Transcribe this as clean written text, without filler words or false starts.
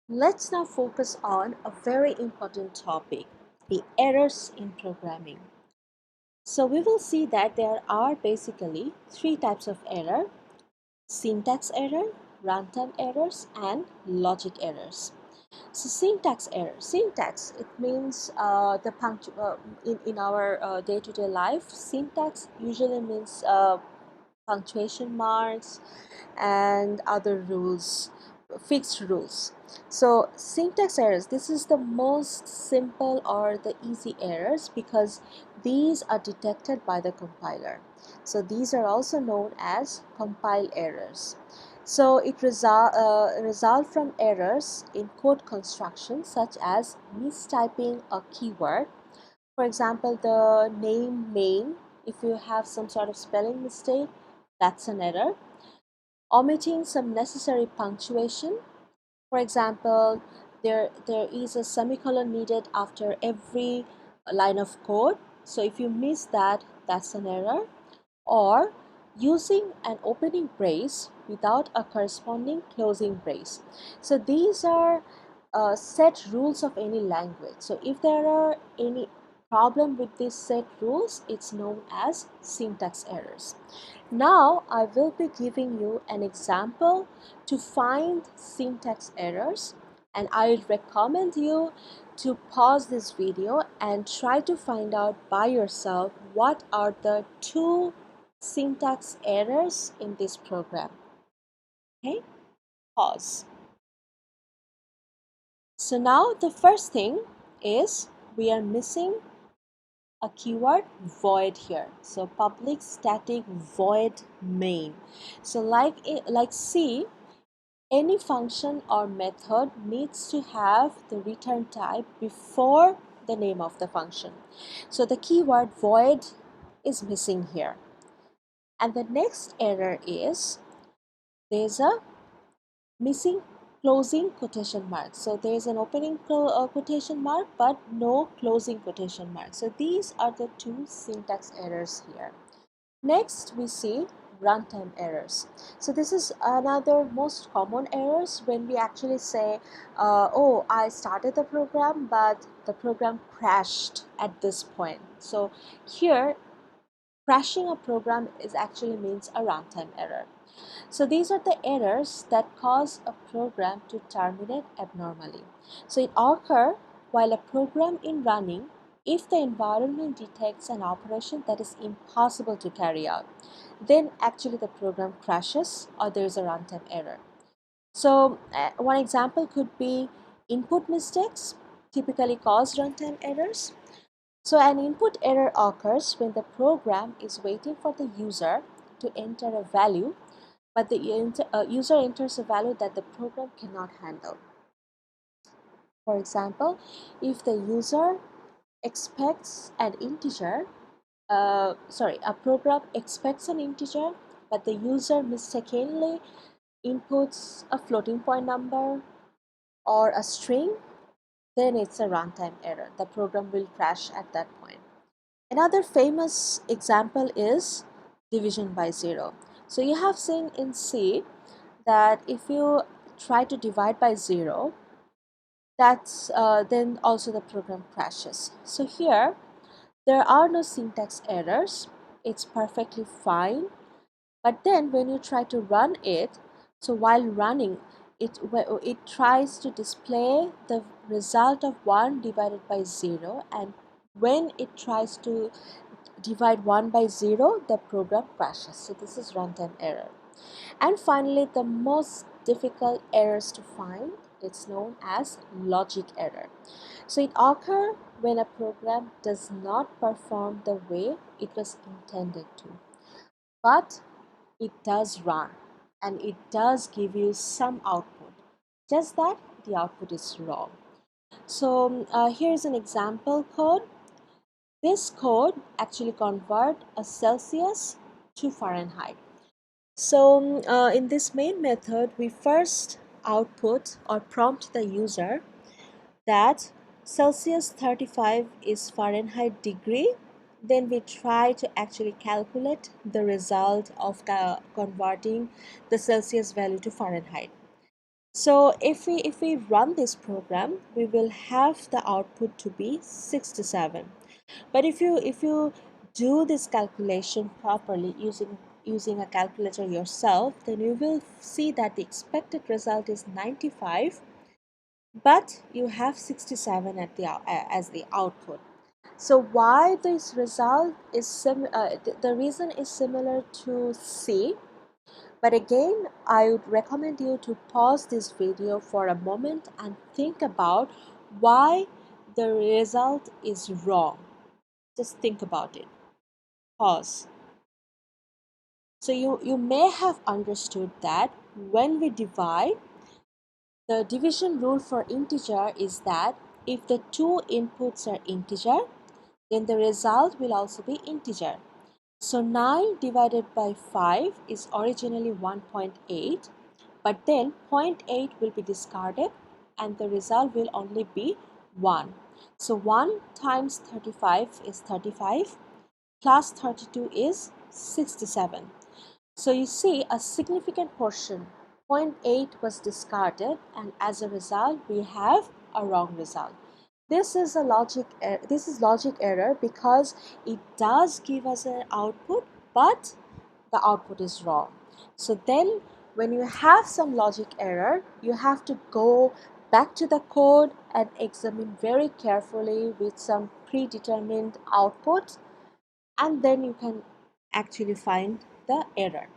Let's now focus on a very important topic, the errors in programming. So we will see that there are basically three types of error: syntax error, runtime errors, and logic errors. So syntax error. Syntax, it means in our day-to-day life, syntax usually means punctuation marks and other rules, fixed rules. So syntax errors, this is the most simple or the easy errors because these are detected by the compiler. So these are also known as compile errors. So it result from errors in code construction such as mistyping a keyword. For example, the name main, if you have some sort of spelling mistake, that's an error. Omitting some necessary punctuation. For example, there is a semicolon needed after every line of code. So if you miss that, that's an error. Or using an opening brace without a corresponding closing brace. So these are set rules of any language. So if there are any problem with these set rules, it's known as syntax errors. Now I will be giving you an example to find syntax errors, and I recommend you to pause this video and try to find out by yourself what are the two syntax errors in this program. Okay, pause. So now the first thing is we are missing a keyword void here. So public static void main. So like C, any function or method needs to have the return type before the name of the function. So the keyword void is missing here. And the next error is there's a missing closing quotation mark. So there is an opening quotation mark but no closing quotation mark. So these are the two syntax errors here. Next we see runtime errors. So this is another most common errors when we actually say oh, I started the program but the program crashed at this point. So here crashing a program is actually means a runtime error. So these are the errors that cause a program to terminate abnormally. So it occurs while a program is running if the environment detects an operation that is impossible to carry out. Then actually the program crashes or there is a runtime error. So one example could be input mistakes typically cause runtime errors. So an input error occurs when the program is waiting for the user to enter a value but the user enters a value that the program cannot handle. For example, if the user expects an integer, a program expects an integer, but the user mistakenly inputs a floating point number or a string, then it's a runtime error. The program will crash at that point. Another famous example is division by zero. So you have seen in C that if you try to divide by zero, that's then also the program crashes. So here there are no syntax errors, it's perfectly fine. But then when you try to run it, so while running it tries to display the result of 1 divided by 0, and when it tries to divide 1 by 0, the program crashes. So this is runtime error. And finally, the most difficult errors to find, it's known as logic error. So it occurs when a program does not perform the way it was intended to, but it does run and it does give you some output, just that the output is wrong. So here's an example code. This code actually convert a Celsius to Fahrenheit. So in this main method, we first output or prompt the user that Celsius 35 is Fahrenheit degree. Then we try to actually calculate the result of converting the Celsius value to Fahrenheit. So if we run this program, we will have the output to be 67. But if you do this calculation properly using a calculator yourself, then you will see that the expected result is 95, but you have 67 at as the output. So why this result is the reason is similar to C, but again, I would recommend you to pause this video for a moment and think about why the result is wrong. Just think about it. Pause. So you may have understood that when we divide, the division rule for integer is that if the two inputs are integer, then the result will also be integer. So 9 divided by 5 is originally 1.8, but then 0.8 will be discarded and the result will only be 1. So 1 times 35 is 35, plus 32 is 67. So you see a significant portion, 0.8, was discarded, and as a result we have a wrong result. This is logic error because it does give us an output, but the output is wrong. So then when you have some logic error, you have to go back to the code and examine very carefully with some predetermined output, and then you can actually find the error.